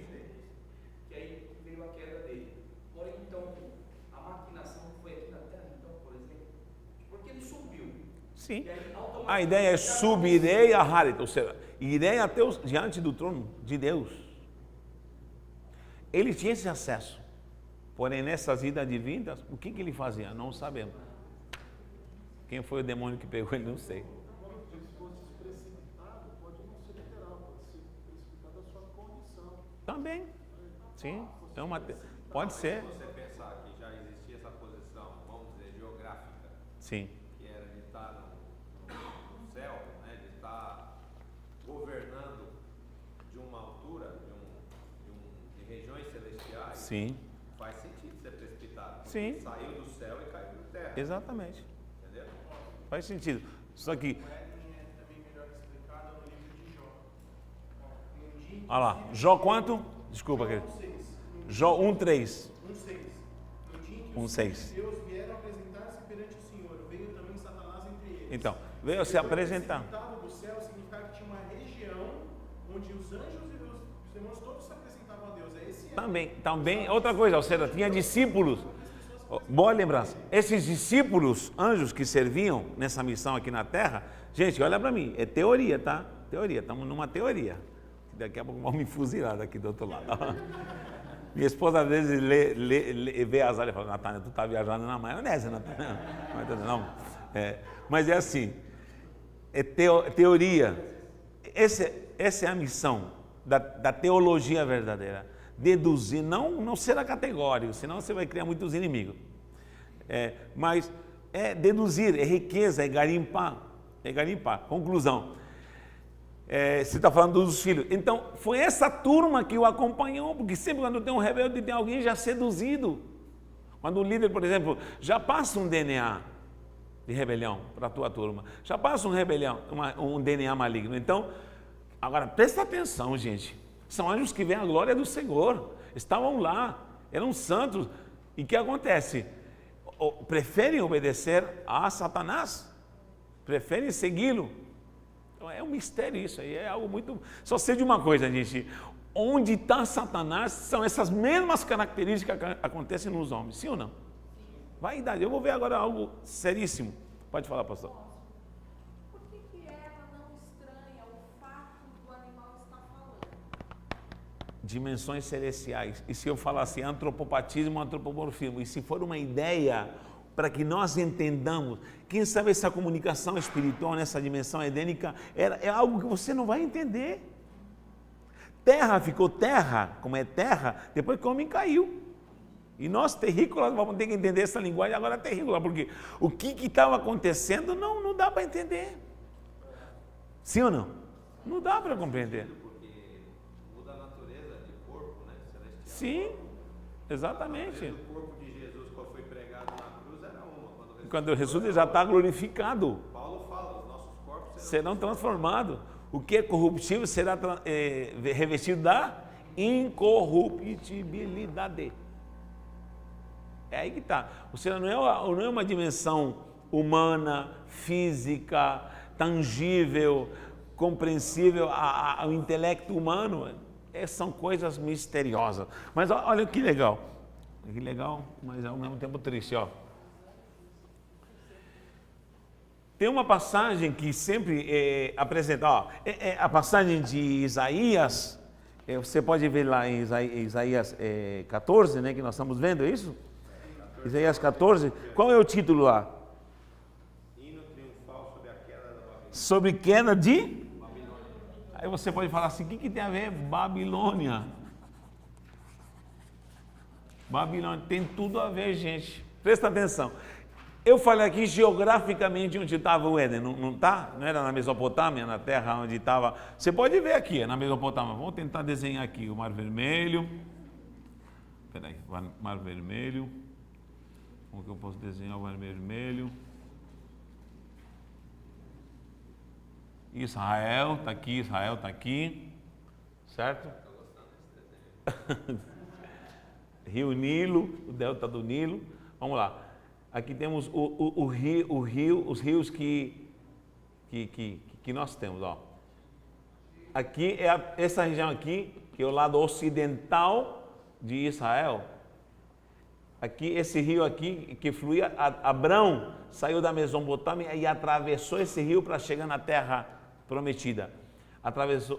que aí veio a queda dele. Porém, então, a maquinação foi aqui na Terra, então, por exemplo, porque ele subiu. Sim. E aí, A ideia é subirei a Haret, ou seja, irei até diante do trono de Deus. Ele tinha esse acesso. Porém, nessas idas divinas, o que ele fazia? Não sabemos. Quem foi o demônio que pegou ele, não sei. Quando se fosse precipitado, pode não ser literal, pode ser precipitado a sua condição. Também. Sim. Então, pode ser. Se você pensar que já existia essa posição, vamos dizer, geográfica, Sim. que era de estar no céu, né, de estar governando de uma altura, de regiões celestiais, Sim. faz sentido ser precipitado. porque Sim. Saiu do céu e caiu na terra. Exatamente. Entendeu? Faz sentido. Só que, O Éden é também melhor explicado no livro de Jó. No dia em que olha lá, Jó quanto? Desculpa, querido. 1:6. Jó 1:3. 1:6. No dia em que 1:6. os filhos de Deus vieram apresentar-se perante o Senhor, veio também Satanás entre eles. Então, veio se apresentar. Precipitado do céu significava que tinha uma região onde os anjos e os demônios todos se apresentavam a Deus. É esse Também, outra coisa, ou seja, tinha discípulos. Boa lembrança. Esses discípulos, anjos que serviam nessa missão aqui na Terra, gente, olha para mim, é teoria, tá? Teoria, estamos numa teoria. Daqui a pouco vão me fuzilar daqui do outro lado. Minha esposa às vezes vê as áreas e fala, Natânia, tu tá viajando na maionese, Natânia. Não, mas é assim, é teoria. Essa é a missão da teologia verdadeira. Deduzir, não será categórico, senão você vai criar muitos inimigos. Mas é deduzir, é riqueza, é garimpar. Conclusão. Você está falando dos filhos. Então, foi essa turma que o acompanhou, porque sempre quando tem um rebelde, tem alguém já seduzido. Quando o líder, por exemplo, já passa um DNA de rebelião para a tua turma, já passa um DNA maligno. Então, agora presta atenção, gente. São anjos que veem a glória do Senhor. Estavam lá, eram santos. E o que acontece? Preferem obedecer a Satanás. Preferem segui-lo. Então é um mistério isso aí, é algo muito... Só sei de uma coisa, gente. Onde está Satanás, são essas mesmas características que acontecem nos homens. Sim ou não? Vaidade. Eu vou ver agora algo seríssimo. Pode falar, pastor. Por que Eva não estranha o fato do animal estar falando? Dimensões celestiais. E se eu falar assim, antropopatismo, antropomorfismo, e se for uma ideia para que nós entendamos, quem sabe essa comunicação espiritual nessa dimensão edênica é algo que você não vai entender. Terra ficou terra, como é terra, depois que o homem caiu. E nós, terrícolas, vamos ter que entender essa linguagem agora terrícola, porque o que estava acontecendo não dá para entender. Sim ou não? Não dá para compreender. Porque muda a natureza de corpo, né? Celestial. Sim, exatamente. O corpo de Jesus, quando foi pregado na cruz, era uma. Quando Jesus já está glorificado, Paulo fala, os nossos corpos serão transformados. O que é corruptível será revestido da incorruptibilidade. É aí que está. Ou seja, não é uma dimensão humana, física, tangível, compreensível ao intelecto humano. São coisas misteriosas. Mas olha que legal. Que legal, mas ao mesmo tempo triste, ó. Tem uma passagem que sempre apresenta, ó, a passagem de Isaías, você pode ver lá em Isaías 14, né, que nós estamos vendo, é isso? Isaías 14, qual é o título lá? Hino triunfal sobre a queda da Babilônia. Sobre queda de? Babilônia. Aí você pode falar assim, o que tem a ver Babilônia? Babilônia tem tudo a ver, gente. Presta atenção. Eu falei aqui geograficamente onde estava o Éden, não está? Não era na Mesopotâmia, na terra onde estava. Você pode ver aqui, na Mesopotâmia. Vamos tentar desenhar aqui o Mar Vermelho. Espera aí, Mar Vermelho. Como que eu posso desenhar o Mar Vermelho? Israel está aqui, certo? Rio Nilo, o delta do Nilo. Vamos lá. Aqui temos os rios que nós temos, ó. Aqui é essa região aqui, que é o lado ocidental de Israel. Aqui, esse rio aqui que fluía, Abrão saiu da Mesopotâmia e atravessou esse rio para chegar na terra prometida.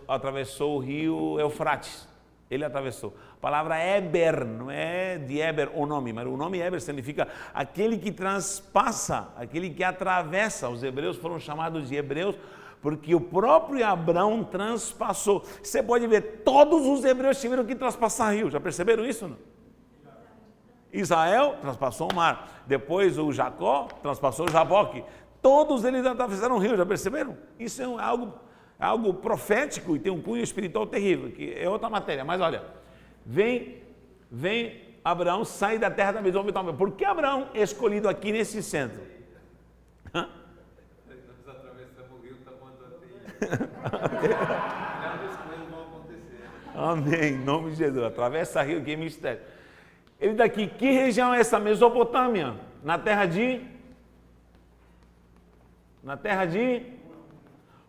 Atravessou o rio Eufrates. Ele atravessou. A palavra Eber, não é de Eber o nome, mas o nome Eber significa aquele que transpassa, aquele que atravessa. Os hebreus foram chamados de hebreus porque o próprio Abrão transpassou. Você pode ver, todos os hebreus tiveram que transpassar rio. Já perceberam isso? Não? Israel transpassou o mar. Depois o Jacó transpassou o Jaboque. Todos eles atravessaram o rio, já perceberam? Isso é algo profético e tem um cunho espiritual terrível, que é outra matéria. Mas olha, vem Abraão, sai da terra da Mesopotâmia. Por que Abraão é escolhido aqui nesse centro? Nós atravessamos o rio, tapando a telha. Grandes coisas vão acontecer. Amém, em nome de Jesus. Atravessa rio, que mistério. Ele daqui, que região é essa? Mesopotâmia. Na terra de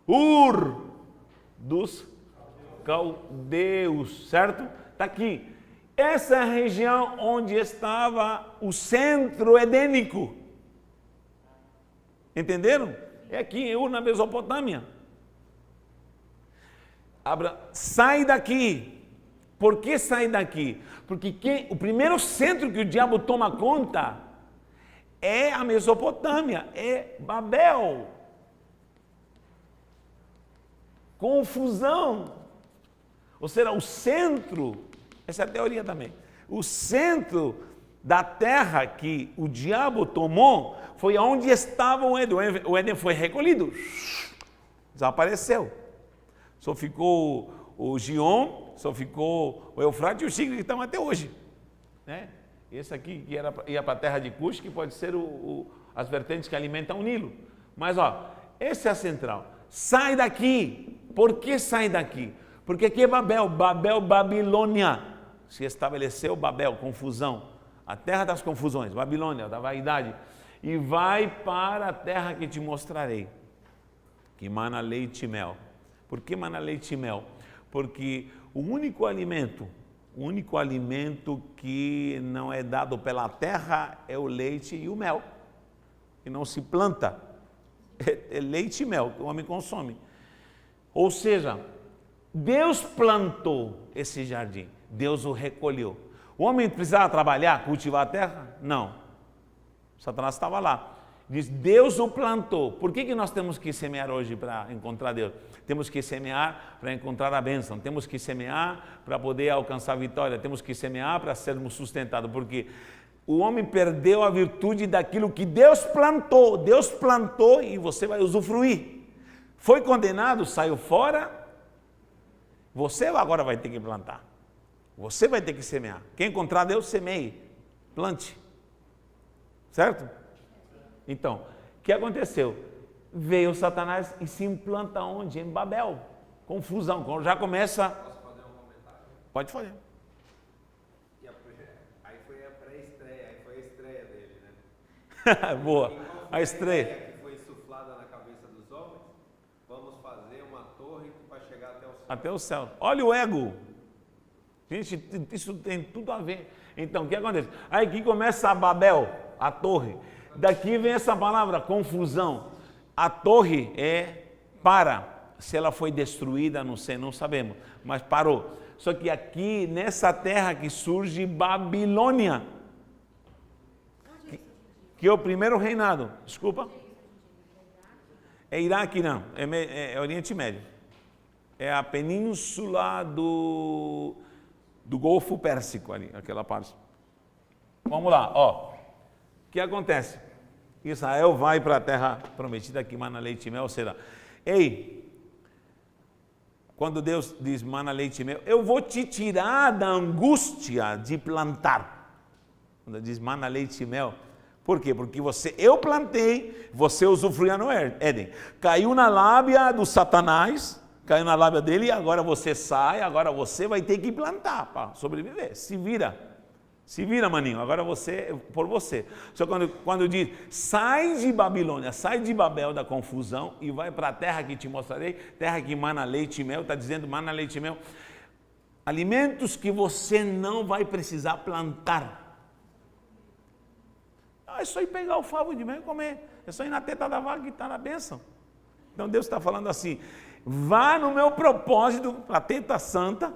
Ur dos caldeus, certo? Está aqui. Essa é a região onde estava o centro edênico. Entenderam? É aqui em Ur, na Mesopotâmia. Sai daqui. Por que sai daqui? Porque o primeiro centro que o diabo toma conta é a Mesopotâmia, é Babel. Confusão. Ou seja, o centro, essa é a teoria também, o centro da terra que o diabo tomou foi onde estava o Éden. O Éden foi recolhido, desapareceu. Só ficou o Gion, só ficou o Eufrates e o Tigre que estão até hoje. Né? Esse aqui que ia para a terra de Cush, que pode ser as vertentes que alimentam o Nilo. Mas ó, essa é a central. Sai daqui. Por que sai daqui? Porque aqui é Babel, Babilônia. Se estabeleceu Babel, confusão. A terra das confusões, Babilônia, da vaidade. E vai para a terra que te mostrarei, que mana leite e mel. Por que mana leite e mel? Porque o único alimento que não é dado pela terra é o leite e o mel. Que não se planta. É leite e mel que o homem consome. Ou seja, Deus plantou esse jardim, Deus o recolheu. O homem precisava trabalhar, cultivar a terra? Não. Satanás estava lá. Diz, Deus o plantou. Por que nós temos que semear hoje para encontrar Deus? Temos que semear para encontrar a bênção. Temos que semear para poder alcançar a vitória. Temos que semear para sermos sustentados. Porque o homem perdeu a virtude daquilo que Deus plantou. Deus plantou e você vai usufruir. Foi condenado, saiu fora. Você agora vai ter que plantar. Você vai ter que semear. Quem encontrar Deus, semeie. Plante. Certo? Então, o que aconteceu? Veio Satanás e se implanta onde? Em Babel. Confusão. Já começa... Posso fazer um comentário? Pode fazer. Aí foi a pré-estreia, aí foi a estreia dele, né? Boa. A estreia. Que foi insuflada na cabeça dos homens, vamos fazer uma torre que vai chegar até o céu. Até o céu. Olha o ego. Gente, isso tem tudo a ver. Então, o que acontece? Aí que começa a Babel, a torre. Daqui vem essa palavra, confusão. A torre é para. Se ela foi destruída, não sei, não sabemos, mas parou. Só que aqui, nessa terra que surge Babilônia, que é o primeiro reinado. Desculpa. É Iraque, não. É Oriente Médio. É a península do Golfo Pérsico ali, aquela parte. Vamos lá, ó. O que acontece? Israel vai para a terra prometida que mana leite e mel será. Ei, quando Deus diz mana leite e mel, eu vou te tirar da angústia de plantar. Quando diz mana leite e mel, por quê? Porque eu plantei, você usufruía no Éden. Caiu na lábia do Satanás, caiu na lábia dele, e agora você sai, agora você vai ter que plantar para sobreviver. Se vira, maninho, agora você, por você. Só quando diz, sai de Babilônia, sai de Babel da confusão e vai para a terra que te mostrarei, terra que mana leite e mel, está dizendo mana leite e mel, alimentos que você não vai precisar plantar. É só ir pegar o favo de mel e comer. É só ir na teta da vaca que está na bênção. Então Deus está falando assim, vá no meu propósito, a teta santa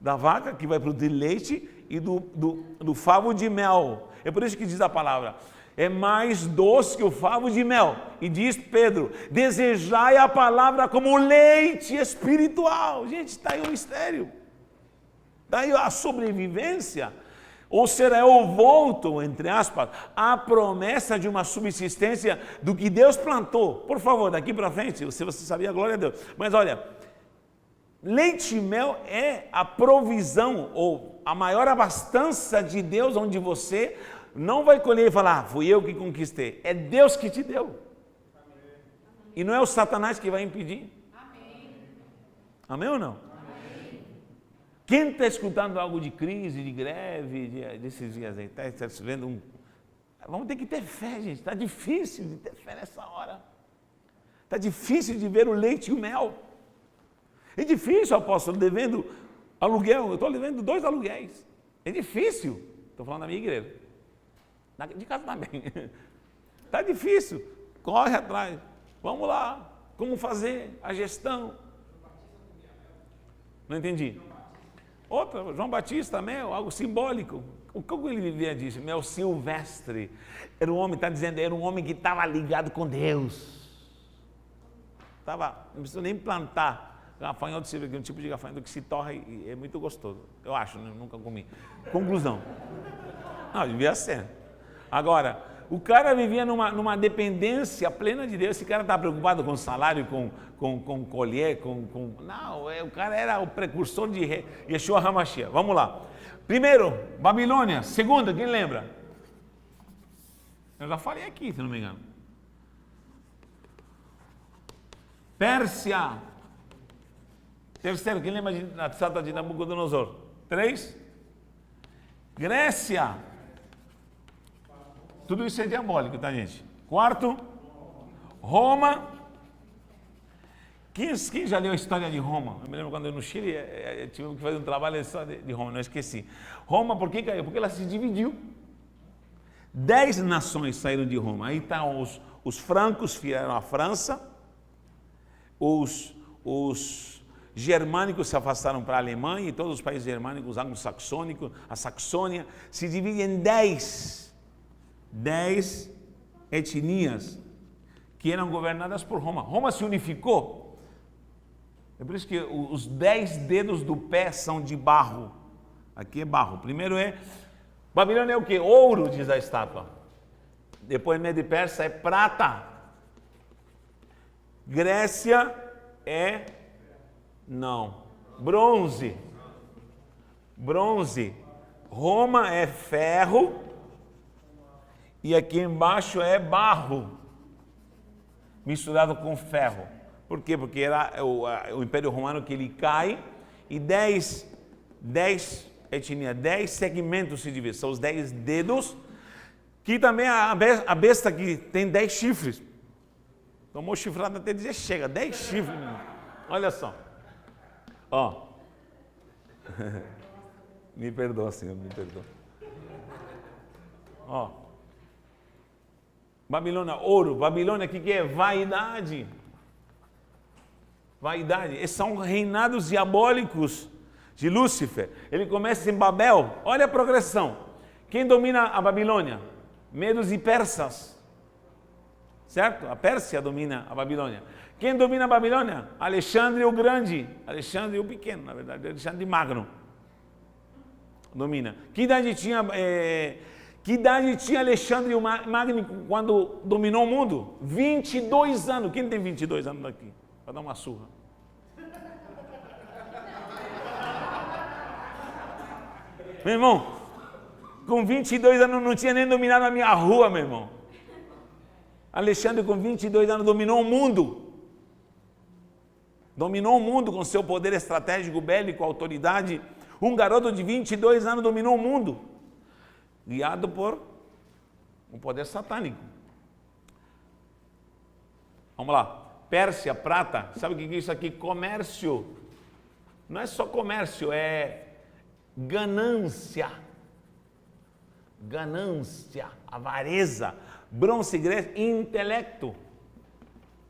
da vaca, que vai produzir leite, e do favo de mel. É por isso que diz a palavra, é mais doce que o favo de mel. E diz Pedro, desejai a palavra como leite espiritual. Gente, está aí o mistério. Está aí a sobrevivência. Ou será eu volto, entre aspas, a promessa de uma subsistência do que Deus plantou. Por favor, daqui para frente, se você sabia, glória a Deus. Mas olha, leite e mel é a provisão ou a maior abastança de Deus, onde você não vai colher e falar, fui eu que conquistei. É Deus que te deu. E não é o Satanás que vai impedir. Amém ou não? Quem está escutando algo de crise, de greve, desses dias aí, está vendo Vamos ter que ter fé, gente. Está difícil de ter fé nessa hora. Está difícil de ver o leite e o mel. É difícil, apóstolo, devendo aluguel. Eu estou devendo 2 aluguéis. É difícil. Estou falando da minha igreja. De casa também. Está difícil. Corre atrás. Vamos lá. Como fazer a gestão? Não entendi. Outra, João Batista, mel, algo simbólico. O que ele vivia disso? Mel silvestre. Era um homem, está dizendo, era um homem que estava ligado com Deus. Não precisa nem plantar gafanhoto silvestre, que é um tipo de gafanhoto que se torra e é muito gostoso. Eu acho, né? Nunca comi. Conclusão. Não, devia ser. Agora, o cara vivia numa dependência plena de Deus. Esse cara está preocupado com salário, com colher, Não, o cara era o precursor de Yeshua HaMashiach. Vamos lá. Primeiro, Babilônia. Segunda, quem lembra? Eu já falei aqui, se não me engano. Pérsia. Terceiro, quem lembra da estátua de Nabucodonosor? 3. Grécia. Tudo isso é diabólico, tá, gente? 4. Roma. Quem já leu a história de Roma? Eu me lembro quando eu no Chile, tivemos que fazer um trabalho só de Roma, não esqueci. Roma, por que caiu? Porque ela se dividiu. 10 nações saíram de Roma. Aí estão os francos, vieram a França, os germânicos se afastaram para a Alemanha, e todos os países germânicos, anglo-saxônicos, a Saxônia, se dividem em 10 etnias que eram governadas por Roma. Roma se unificou. É por isso que os 10 dedos do pé são de barro. Aqui é barro. Primeiro Babilônia é o quê? Ouro, diz a estátua. Depois Medo e Persa é prata. Grécia bronze. Roma é ferro. E aqui embaixo é barro, misturado com ferro. Por quê? Porque era o Império Romano que ele cai e 10 etnias, 10 segmentos se dividem. São os 10 dedos, que também a besta que tem 10 chifres. Tomou chifrada até dizer chega, 10 chifres. Olha só. Ó. Me perdoa, Senhor, me perdoa. Ó. Babilônia, ouro. Babilônia, o que é? Vaidade. Vaidade. Esses são reinados diabólicos de Lúcifer. Ele começa em Babel. Olha a progressão. Quem domina a Babilônia? Medos e persas. Certo? A Pérsia domina a Babilônia. Quem domina a Babilônia? Alexandre o Grande. Alexandre o Pequeno, na verdade. Alexandre Magno. Domina. Que idade tinha Alexandre o Magno quando dominou o mundo? 22 anos. Quem tem 22 anos daqui? Para dar uma surra. Meu irmão, com 22 anos não tinha nem dominado a minha rua, meu irmão. Alexandre com 22 anos dominou o mundo. Dominou o mundo com seu poder estratégico, bélico, autoridade. Um garoto de 22 anos dominou o mundo. Guiado por um poder satânico. Vamos lá. Pérsia, prata. Sabe o que é isso aqui? Comércio. Não é só comércio, é ganância. Ganância, avareza. Bronze, Grécia, intelecto.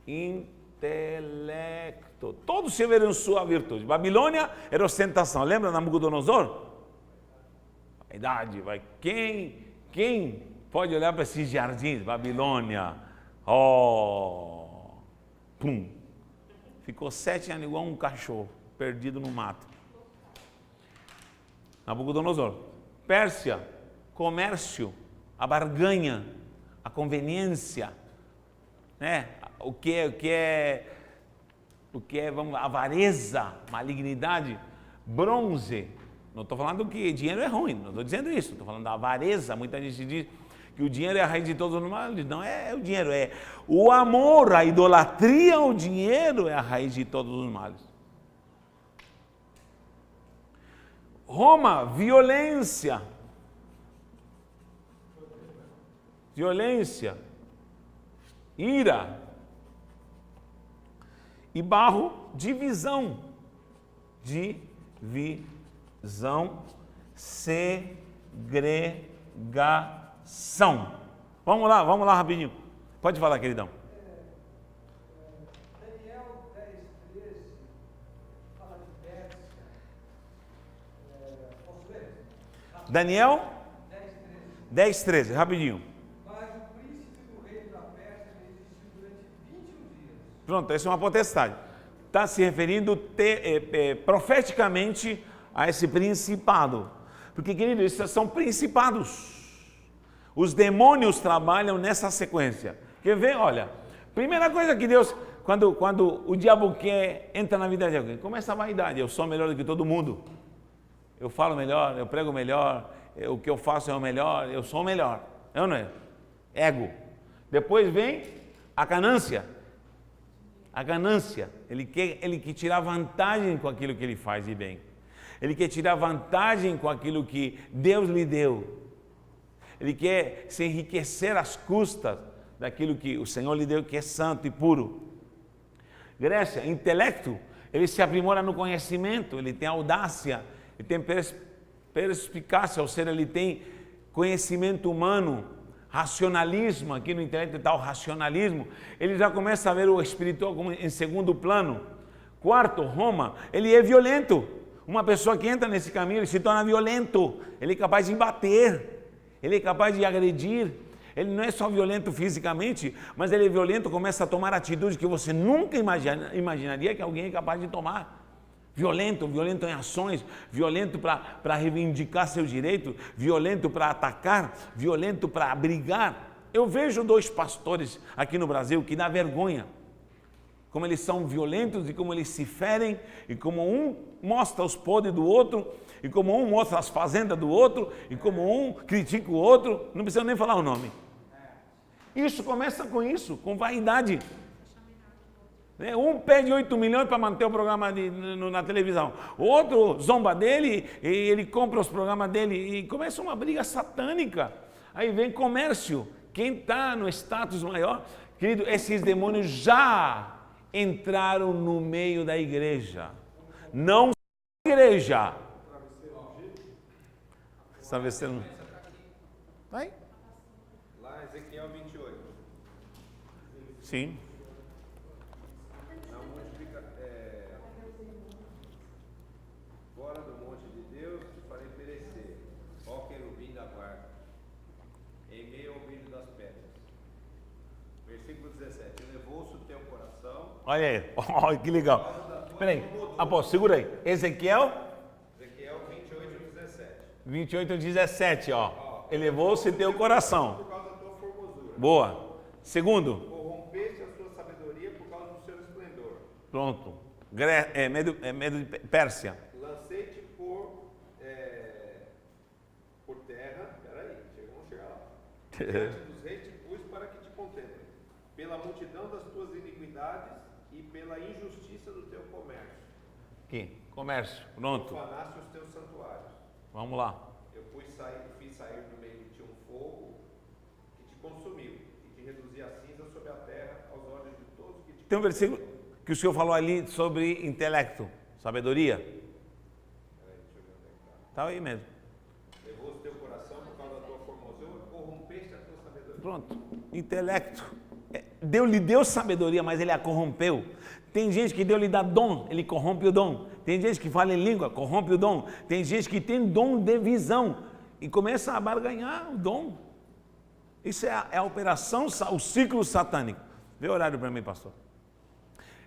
Intelecto. Todos tiveram sua virtude. Babilônia era ostentação. Lembra Nabucodonosor? Vaidade. Vai. Quem pode olhar para esses jardins? Babilônia. Pum. Ficou 7 anos igual um cachorro, perdido no mato. Nabucodonosor. Pérsia, comércio, a barganha, a conveniência, né? O que é avareza, malignidade. Bronze. Não estou falando que dinheiro é ruim, não estou dizendo isso. Estou falando da avareza. Muita gente diz que o dinheiro é a raiz de todos os males. Não é o dinheiro, é o amor, a idolatria ao dinheiro é a raiz de todos os males. Roma, violência. Violência. Ira. E barro, divisão. Divisão. Segregação. Vamos lá rapidinho. Pode falar, queridão. Daniel 10:13 fala de Pérsia. Posso ler? Daniel 10:13, rapidinho. Mas o príncipe do reino da Pérsia resistiu durante 21 dias. Pronto, essa é uma potestade. Está se referindo profeticamente a esse principado. Porque, querido, esses são principados. Os demônios trabalham nessa sequência. Quer ver? Olha, primeira coisa que Deus, quando o diabo entra na vida de alguém, começa a vaidade. Eu sou melhor do que todo mundo. Eu falo melhor, eu prego melhor, o que eu faço é o melhor, eu sou o melhor. É ou não é? Ego. Depois vem a ganância. A ganância. Ele quer tirar vantagem com aquilo que ele faz de bem. Ele quer tirar vantagem com aquilo que Deus lhe deu. Ele quer se enriquecer às custas daquilo que o Senhor lhe deu, que é santo e puro. Grécia, intelecto, ele se aprimora no conhecimento, ele tem audácia, ele tem perspicácia, ou seja, ele tem conhecimento humano, racionalismo, aqui no intelecto está o racionalismo, ele já começa a ver o espiritual como em segundo plano. Quarto, Roma, ele é violento. Uma pessoa que entra nesse caminho, ele se torna violento, ele é capaz de bater, ele é capaz de agredir. Ele não é só violento fisicamente, mas ele é violento, começa a tomar atitudes que você nunca imaginaria que alguém é capaz de tomar. Violento em ações, violento para reivindicar seu direito, violento para atacar, violento para brigar. Eu vejo 2 pastores aqui no Brasil que dá vergonha. Como eles são violentos e como eles se ferem, e como um mostra os podres do outro, e como um mostra as fazendas do outro, e como um critica o outro, não precisa nem falar o nome. Isso começa com isso, com vaidade. Um pede 8 milhões para manter o programa na televisão, o outro zomba dele e ele compra os programas dele e começa uma briga satânica. Aí vem comércio. Quem está no status maior, querido, esses demônios já entraram no meio da igreja. Não igreja. Travesseiro. Vai. Lá, Ezequiel 28. Sim. Não multiplica, fora do monte de Deus te farei perecer, ó querubim da guarda, em meio ao brilho das pedras. Versículo 17. Elevou-se o teu coração. Olha aí, olha que legal. Peraí, apóstolo, segura aí. Ezequiel 28, 17, ó. Elevou-se teu coração. Por causa da tua formosura. Boa. Segundo. Corrompeste a sua sabedoria por causa do seu esplendor. Pronto. Medo de Pérsia. Lancei-te por terra. Peraí, vamos chegar lá. Diante dos reis te pus para que te contemplem. Pela multidão das tuas iniquidades e pela injustiça do teu comércio. Aqui, comércio. Pronto. Profanaste os teus santuários. Vamos lá. Eu fiz sair do meio de ti um fogo que te consumiu e te reduzia a cinza sobre a terra aos olhos de todos que te Tem um versículo que o senhor falou ali sobre intelecto, sabedoria. Peraí, deixa eu ver onde é que tá. Tá aí mesmo. Levou-se teu coração por causa da tua formosura, corrompeste a tua sabedoria. Pronto. Intelecto. Deus lhe deu sabedoria, mas ele a corrompeu. Tem gente que Deus lhe dá dom, ele corrompe o dom. Tem gente que fala em língua, corrompe o dom. Tem gente que tem dom de visão e começa a barganhar o dom. Isso é a operação, o ciclo satânico. Vê o horário para mim, pastor.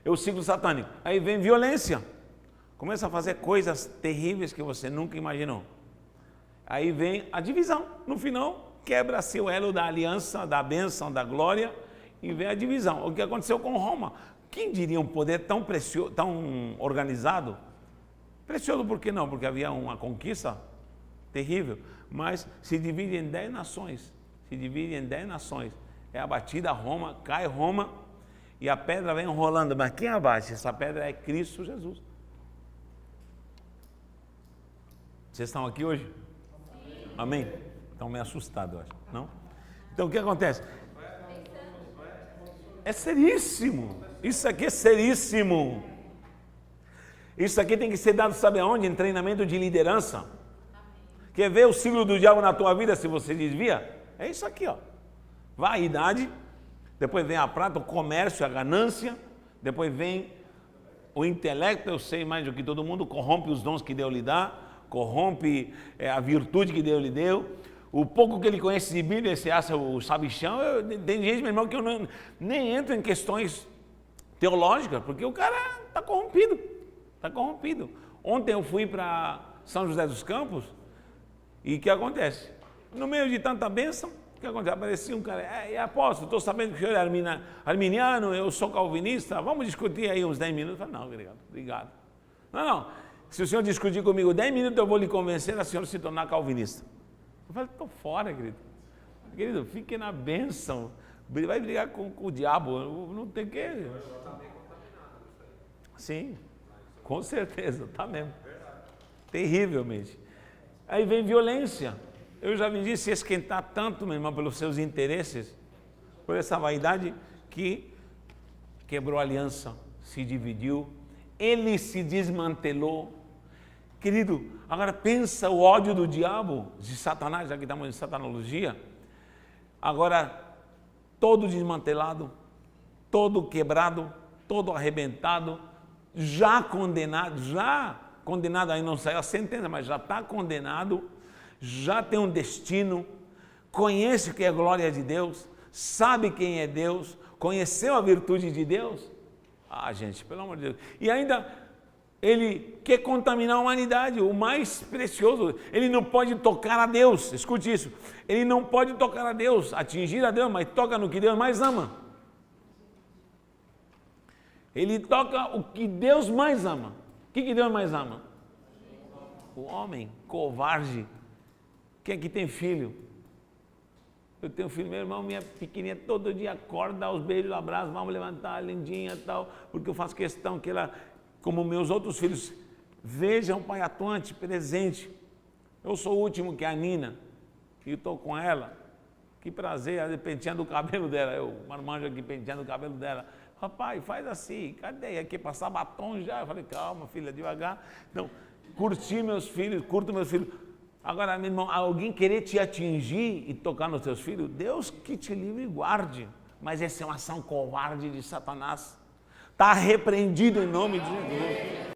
É o ciclo satânico. Aí vem violência. Começa a fazer coisas terríveis que você nunca imaginou. Aí vem a divisão. No final, quebra-se o elo da aliança, da bênção, da glória e vem a divisão. O que aconteceu com Roma? Quem diria um poder tão precioso, tão organizado? Precioso por que não? Porque havia uma conquista terrível, mas se divide em 10 nações. Se divide em 10 nações. É abatida Roma, cai Roma e a pedra vem rolando. Mas quem abate? Essa pedra é Cristo Jesus. Vocês estão aqui hoje? Amém? Estão meio assustados, eu acho. Não? Então o que acontece? É seríssimo. Isso aqui é seríssimo. Isso aqui tem que ser dado, sabe aonde? Em treinamento de liderança. Quer ver o ciclo do diabo na tua vida se você desvia? É isso aqui, ó. Vaidade, depois vem a prata, o comércio, a ganância, depois vem o intelecto, eu sei mais do que todo mundo, corrompe os dons que Deus lhe dá, corrompe a virtude que Deus lhe deu. O pouco que ele conhece de Bíblia, você acha o sabichão, tem gente, meu irmão, que eu nem entro em questões teológicas, porque o cara está corrompido. Está corrompido. Ontem eu fui para São José dos Campos e o que acontece? No meio de tanta bênção, o que acontece? Aparecia um cara, apóstolo, estou sabendo que o senhor é arminiano, eu sou calvinista, vamos discutir aí uns 10 minutos. Eu falei, não, obrigado. Não, se o senhor discutir comigo 10 minutos, eu vou lhe convencer a senhor se tornar calvinista. Eu falei, estou fora, querido. Querido, fique na bênção. Vai brigar com o diabo, não tem que... Sim, com certeza, tá mesmo. Terrivelmente. Aí vem violência. Eu já vi se esquentar tanto, meu irmão, pelos seus interesses, por essa vaidade, que quebrou a aliança, se dividiu, ele se desmantelou. Querido, agora pensa o ódio do diabo, de Satanás, já que estamos em satanologia, agora todo desmantelado, todo quebrado, todo arrebentado, já condenado aí não saiu a sentença, mas já está condenado, já tem um destino, conhece o que é a glória de Deus, sabe quem é Deus, conheceu a virtude de Deus. Ah, gente, pelo amor de Deus. E ainda ele quer contaminar a humanidade, o mais precioso. Ele não pode tocar a Deus, escute isso. Ele não pode tocar a Deus, atingir a Deus, mas toca no que Deus mais ama. Ele toca o que Deus mais ama. O que Deus mais ama? O homem covarde. Quem é que tem filho? Eu tenho filho, meu irmão, minha pequenininha todo dia acorda, dá os beijos, abraços, vamos levantar, lindinha e tal, porque eu faço questão que ela, como meus outros filhos, vejam o pai atuante, presente. Eu sou o último que é a Nina, e estou com ela. Que prazer, penteando o cabelo dela, eu, marmanjo aqui penteando o cabelo dela. Papai, faz assim, cadê? Aqui passar batom já. Eu falei, calma, filha, devagar. Não, curti meus filhos, curto meus filhos. Agora, meu irmão, alguém querer te atingir e tocar nos teus filhos, Deus que te livre e guarde. Mas essa é uma ação covarde de Satanás. Está repreendido em nome de Jesus.